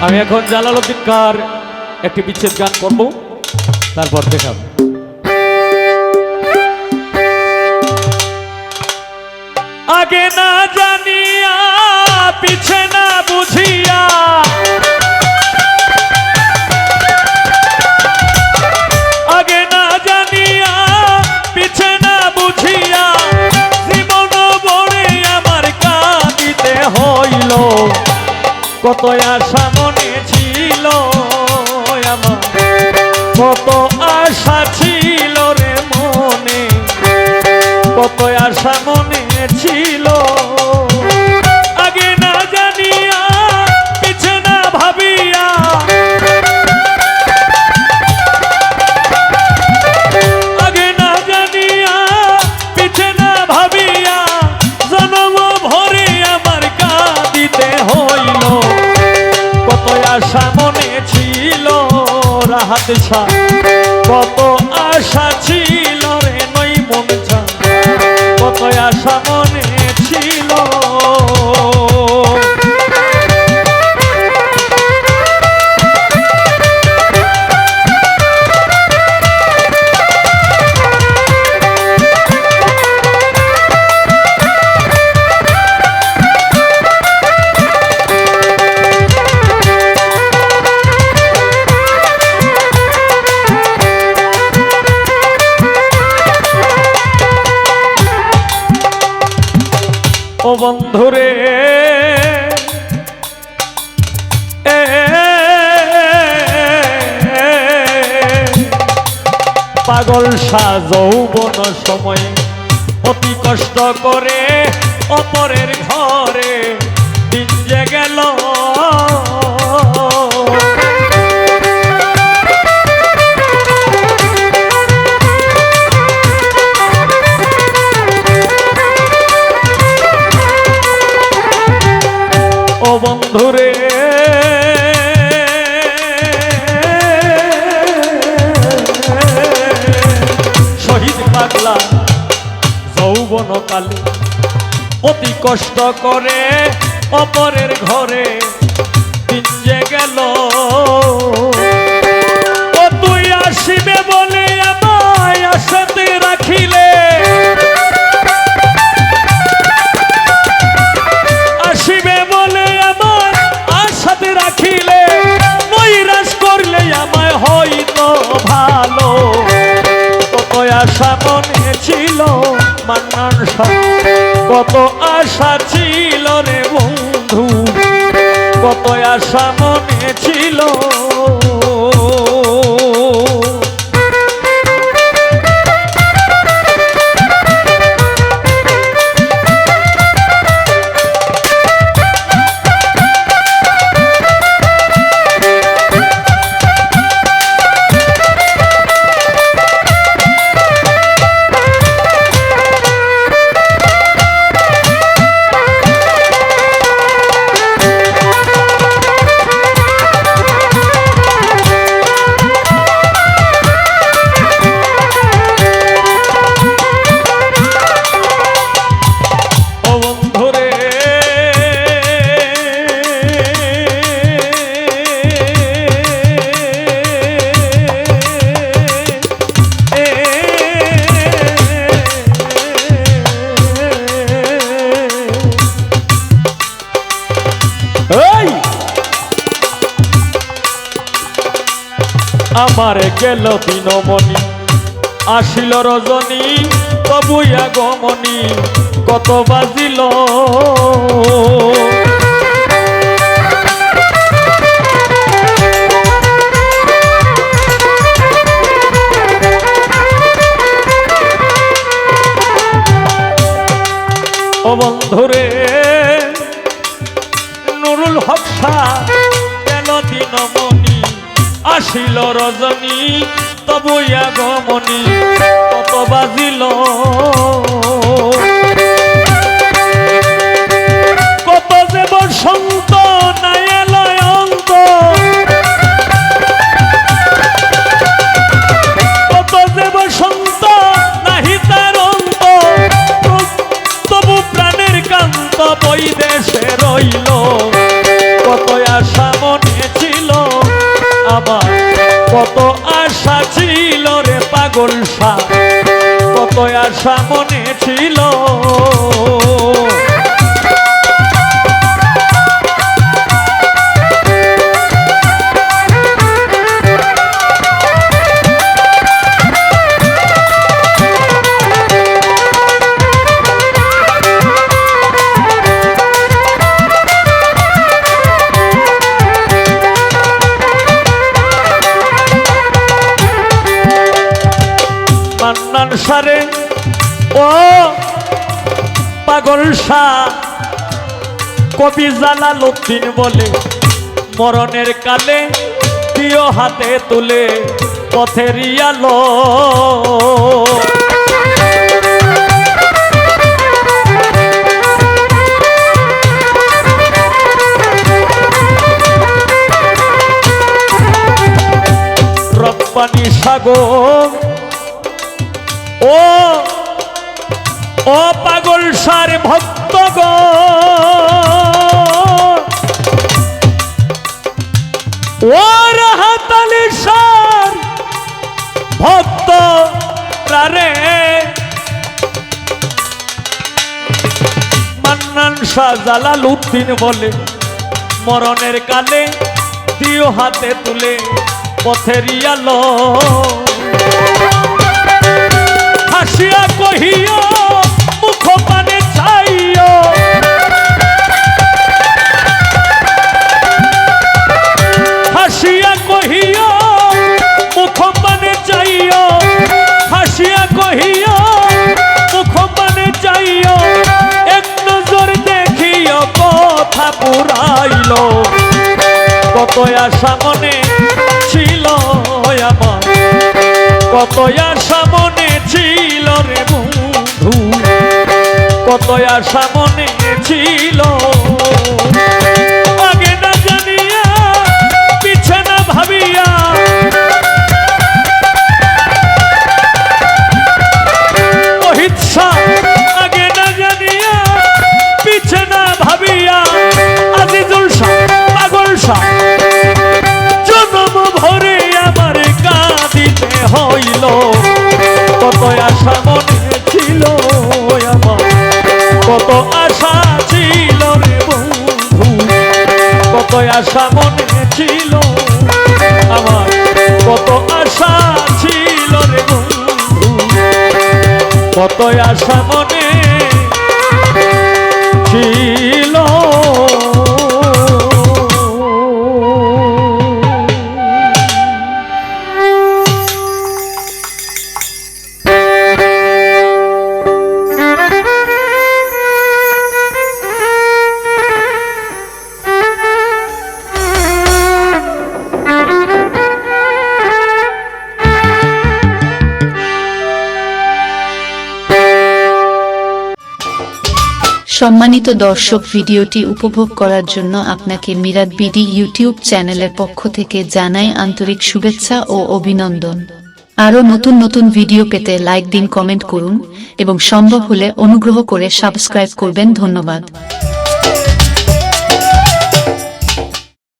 আমি এখন জালালউদ্দিন কার একটি বিচ্ছেদ গান করব, তারপর দেখাব। আগে না জানিয়া পিছে না বুঝিয়া, আগে না জানিয়া পিছে না বুঝিয়া, জীবন বড়ে আমার কাঁদিতে হইল। কত আশা মনে ছিল আমার, কত আশা ছিল রে মনে, কত আশা মনে ছিল। আগে না জানিয়া পিছে না ভাবিয়া, আগে না জানিয়া পিছে না ভাবিয়া, জনম ভরে আমার কাঁদিতে হইল। কত আশা মনে ছিল রাহাত শাহ, কত আশা ছিল রে নই মন ছা, কত আশা মনে ছিল। ও বন্ধুরে পাগল সাজৌবন সময়ে অতি কষ্ট করে অপরের ঘরে দিন যে গেল। ও বন্ধুরে শহীদ পাগলা যৌবন কালে অতি কষ্ট করে অপরের ঘরে দিন যে গেল। ও তুই আসিবে বলে আমায় আশাতে রাখিলে, আসিবে বলে আমার আশাতে রাখিলে, নৈরাশ করলে আমায় হয়তো ভালো। কত আশা মনে ছিল মান্নান শাহ, কত আশা ছিল রে বন্ধু, কত আশা মনে ছিল। আমার গেল দিনমণি আসিল রজনী, তবু আগমনী কত বাজিল। ও বন্ধুরে নুরুল হক শাহ গেল দিনমণি আসিল রজনী, তবু আগমনী কত বাজিল। কত যে বসন্ত নাই এলো অন্ত, কত যে বসন্ত নাহি তার অন্ত, তবু প্রাণের কান্ত বৈ দেশে রইল। কত আশা মনে কত আশা ছিল রে পাগল সা, কত আশা মনে ছিল। মান্নান সারে ও পাগল শাহ, কবি জালালউদ্দিন বলে মরণের কালে দিও হাতে তুলে পথের আলো। রব্বানি সাগর ও ও পাগল সার ভক্ত গো, ও রাহাতালি সার ভক্ত রে, মান্নান শাহ জালালউদ্দিন বলে মরণের কালে দিও হাতে তুলে পথের আলো। হাসিয়া কহিও মুখ পানে চাইও, হাসিয়া কহিও মুখ পানে চাইও, হাসিয়া কহিও মুখ পানে চাইও, এক নজর দেখিও কথা পুরাইল। কত আশা মনে ছিল আমার, কত আশা মনে ছিল রে বন্ধু, কত আশা মনে ছিল। আগে না জানিয়া পিছে না ভাবিয়া, ওহিত শাহ আগে না জানিয়া পিছে না ভাবিয়া, আজিজুল শাহ পাগল শাহ জন্ম ভরে আমার কাঁদিতে হইল। কত আশা মনে ছিল আমার, কত আশা ছিল রে বন্ধু, কত আশা মনে ছিল আমার, কত আশা ছিল রে বন্ধু, কত আশা মনে ছিল। সম্মানিত দর্শক, ভিডিওটি উপভোগ করার জন্য আপনাকে মিরাদ বিডি ইউটিউব চ্যানেলের পক্ষ থেকে জানাই আন্তরিক শুভেচ্ছা ও অভিনন্দন। আরও নতুন নতুন ভিডিও পেতে লাইক দিন, কমেন্ট করুন এবং সম্ভব হলে অনুগ্রহ করে সাবস্ক্রাইব করবেন। ধন্যবাদ।